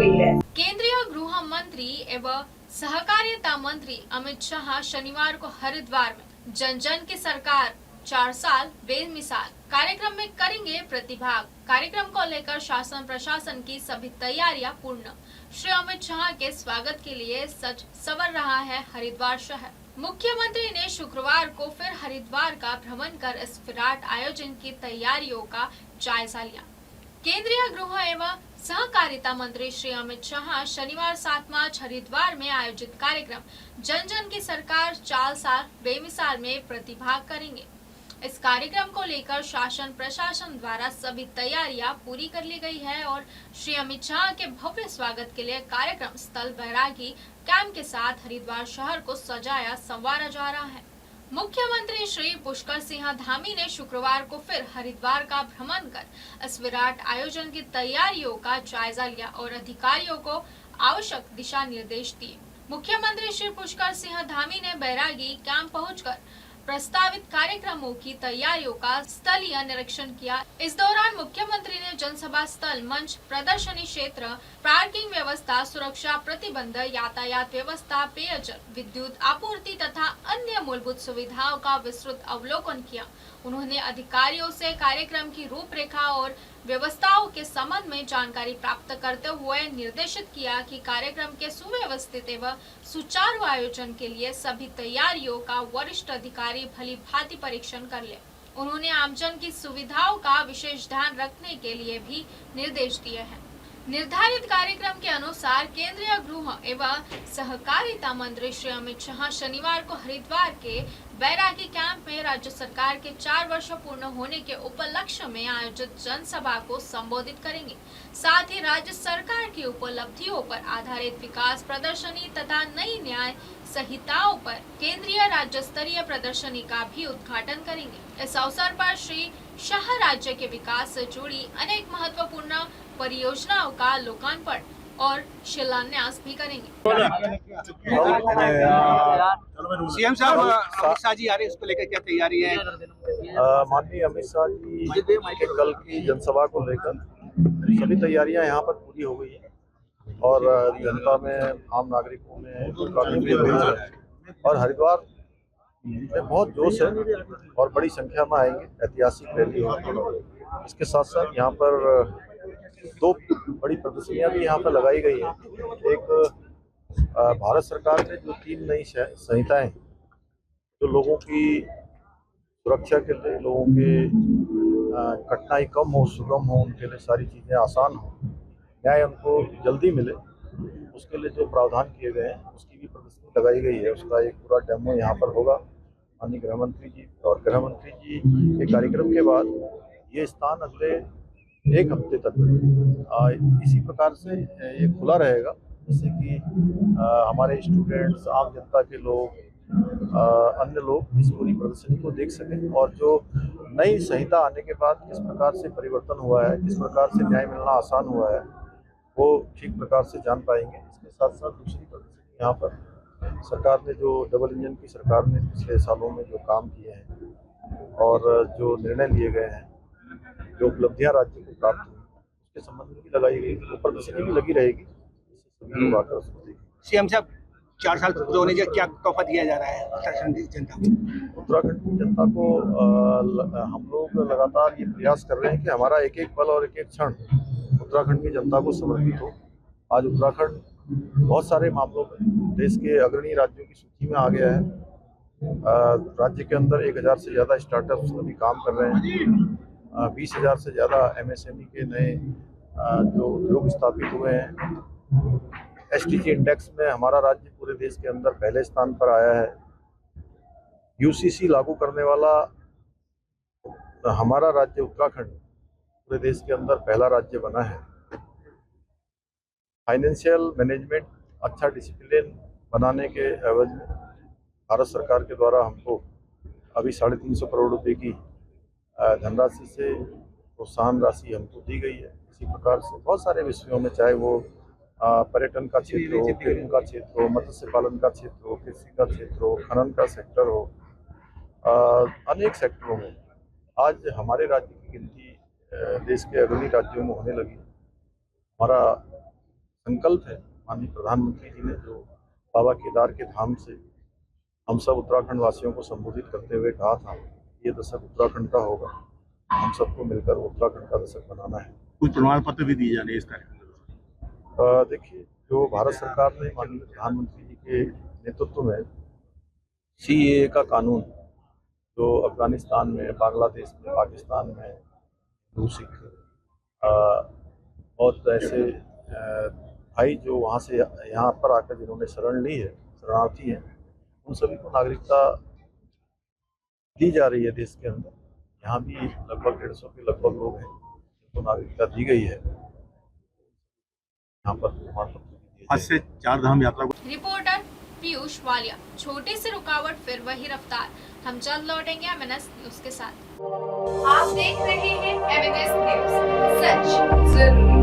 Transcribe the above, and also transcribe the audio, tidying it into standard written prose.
गई है। केंद्रीय गृह मंत्री एवं सहकारिता मंत्री अमित शाह शनिवार को हरिद्वार में जन जन की सरकार 4 साल बेमिसाल कार्यक्रम में करेंगे प्रतिभाग। कार्यक्रम को लेकर शासन प्रशासन की सभी तैयारियां पूर्ण। श्री अमित शाह के स्वागत के लिए सज संवर रहा है हरिद्वार शहर। मुख्यमंत्री ने शुक्रवार को फिर हरिद्वार का भ्रमण कर इस विराट आयोजन की तैयारियों का जायजा लिया। केंद्रीय गृह एवं सहकारिता मंत्री श्री अमित शाह शनिवार 7 मार्च हरिद्वार में आयोजित कार्यक्रम जन जन की सरकार 4 साल बेमिसाल में प्रतिभाग करेंगे। इस कार्यक्रम को लेकर शासन प्रशासन द्वारा सभी तैयारियां पूरी कर ली गई है और श्री अमित शाह के भव्य स्वागत के लिए कार्यक्रम स्थल बैरागी कैंप के साथ हरिद्वार शहर को सजाया संवारा जा रहा है। मुख्यमंत्री श्री पुष्कर सिंह धामी ने शुक्रवार को फिर हरिद्वार का भ्रमण कर इस विराट आयोजन की तैयारियों का जायजा लिया और अधिकारियों को आवश्यक दिशा निर्देश दिए। मुख्यमंत्री श्री पुष्कर सिंह धामी ने बैरागी कैंप पहुंचकर प्रस्तावित कार्यक्रमों की तैयारियों का स्थलीय निरीक्षण किया। इस दौरान मुख्यमंत्री ने जनसभा स्थल, मंच, प्रदर्शनी क्षेत्र, पार्किंग व्यवस्था, सुरक्षा प्रतिबंध, यातायात व्यवस्था, पेयजल, विद्युत आपूर्ति तथा अन्य मूलभूत सुविधाओं का विस्तृत अवलोकन किया। उन्होंने अधिकारियों से कार्यक्रम की रूपरेखा और व्यवस्थाओं के संबंध में जानकारी प्राप्त करते हुए निर्देशित किया कि कार्यक्रम के सुव्यवस्थित एवं सुचारू आयोजन के लिए सभी तैयारियों का वरिष्ठ अधिकारी भली भांति परीक्षण कर ले। उन्होंने आमजन की सुविधाओं का विशेष ध्यान रखने के लिए भी निर्देश दिए हैं। निर्धारित कार्यक्रम के अनुसार केंद्रीय गृह एवं सहकारिता मंत्री श्री अमित शाह शनिवार को हरिद्वार के बैरागी कैंप में राज्य सरकार के 4 वर्ष पूर्ण होने के उपलक्ष्य में आयोजित जनसभा को संबोधित करेंगे। साथ ही राज्य सरकार की उपलब्धियों पर आधारित विकास प्रदर्शनी तथा नई न्याय संहिताओं पर केंद्रीय राज्य स्तरीय प्रदर्शनी का भी उद्घाटन करेंगे। इस अवसर पर श्री शाह राज्य के विकास से जुड़ी अनेक महत्वपूर्ण परियोजनाओं का लोकार्पण और शिलान्यास भी करेंगे। सीएम साहब अमित शाह जी आ रहे हैं, इसको लेकर क्या तैयारी है? माननीय अमित शाह जी के कल की जनसभा को लेकर सभी तैयारियां यहाँ पर पूरी हो गई है और जनता में, आम नागरिकों में काफी भीड़ है और हरिद्वार में बहुत जोश है और बड़ी संख्या में आएंगे। ऐतिहासिक रैली होगी। इसके साथ साथ यहाँ पर 2 बड़ी प्रदर्शनियां भी यहाँ पर लगाई गई है। एक भारत सरकार ने जो 3 नई संहिताएं जो लोगों की सुरक्षा के लिए, लोगों के कठिनाई कम हो, सुगम हो, उनके लिए सारी चीज़ें आसान हो, न्याय उनको जल्दी मिले, उसके लिए जो प्रावधान किए गए हैं उसकी भी प्रदर्शनी लगाई गई है। उसका एक पूरा डेमो यहाँ पर होगा। माननीय गृह मंत्री जी और गृह मंत्री जी के कार्यक्रम के बाद ये स्थान अगले 1 हफ्ते तक इसी प्रकार से ये खुला रहेगा, जैसे कि हमारे स्टूडेंट्स, आम जनता के लोग, अन्य लोग इस पूरी प्रदर्शनी को देख सकें और जो नई संहिता आने के बाद किस प्रकार से परिवर्तन हुआ है, किस प्रकार से न्याय मिलना आसान हुआ है, वो ठीक प्रकार से जान पाएंगे। इसके साथ साथ दूसरी प्रदर्शनी यहाँ पर सरकार ने जो डबल इंजन की सरकार ने पिछले सालों में जो काम किए हैं और जो निर्णय लिए गए हैं, जो उपलब्धियां राज्य को प्राप्त हुई, उसके संबंध में भी लगाई गई, वो प्रदर्शनी भी लगी रहेगी। सभी लोग आकर उसको देखेंगे। सीएम साहब 4 साल पूरे होने का क्या तोहफा दिया जा रहा है उत्तराखंड की जनता को? उत्तराखंड की जनता को हम लोग लगातार ये प्रयास कर रहे हैं कि हमारा एक एक पल और एक एक क्षण उत्तराखंड की जनता को समर्पित हो। आज उत्तराखंड बहुत सारे मामलों में देश के अग्रणी राज्यों की सूची में आ गया है। राज्य के अंदर 1000 से ज़्यादा स्टार्टअप्स अभी काम कर रहे हैं। 20,000 से ज़्यादा MSME के नए जो उद्योग स्थापित हुए हैं। SDG इंडेक्स में हमारा राज्य पूरे देश के अंदर पहले स्थान पर आया है। UCC लागू करने वाला हमारा राज्य उत्तराखंड पूरे देश के अंदर पहला राज्य बना है। फाइनेंशियल मैनेजमेंट अच्छा डिसिप्लिन बनाने के एवज में भारत सरकार के द्वारा हमको अभी 350 करोड़ रुपए की धनराशि से प्रोत्साहन राशि हमको दी गई है। इसी प्रकार से बहुत सारे विषयों में, चाहे वो पर्यटन का क्षेत्र हो, फिल्म का क्षेत्र हो, मत्स्य पालन का क्षेत्र हो, कृषि का क्षेत्र हो, खनन का सेक्टर हो, अनेक सेक्टरों में आज हमारे राज्य की गिनती देश के अग्रणी राज्यों में होने लगी। हमारा संकल्प है माननीय प्रधानमंत्री जी ने जो बाबा केदार के धाम से हम सब उत्तराखंड वासियों को संबोधित करते हुए कहा था, ये दशक उत्तराखंड का होगा, हम सबको मिलकर उत्तराखंड का दशक बनाना है। कुछ प्रमाण पत्र भी दिए जाने इस कार्यक्रम में। देखिए, जो भारत सरकार ने माननीय प्रधानमंत्री जी के नेतृत्व में CAA का कानून जो अफगानिस्तान में, बांग्लादेश में, पाकिस्तान में हिंदू सिख और ऐसे भाई जो वहाँ से यहाँ पर आकर जिन्होंने शरण ली है, शरणार्थी हैं, उन सभी को नागरिकता दी जा रही है देश के अंदर। यहाँ भी लगभग 150 के लगभग लोग हैं जिनको नागरिकता दी गई है। यहाँ पर प्रमाण पत्र आज से 4 धाम यात्रा को रिपोर्टर पीयूष वालिया। छोटी सी रुकावट फिर वही रफ्तार। हम जल्द लौटेंगे MNS न्यूज के साथ। आप देख रहे हैं MNS न्यूज, सच जरूरी।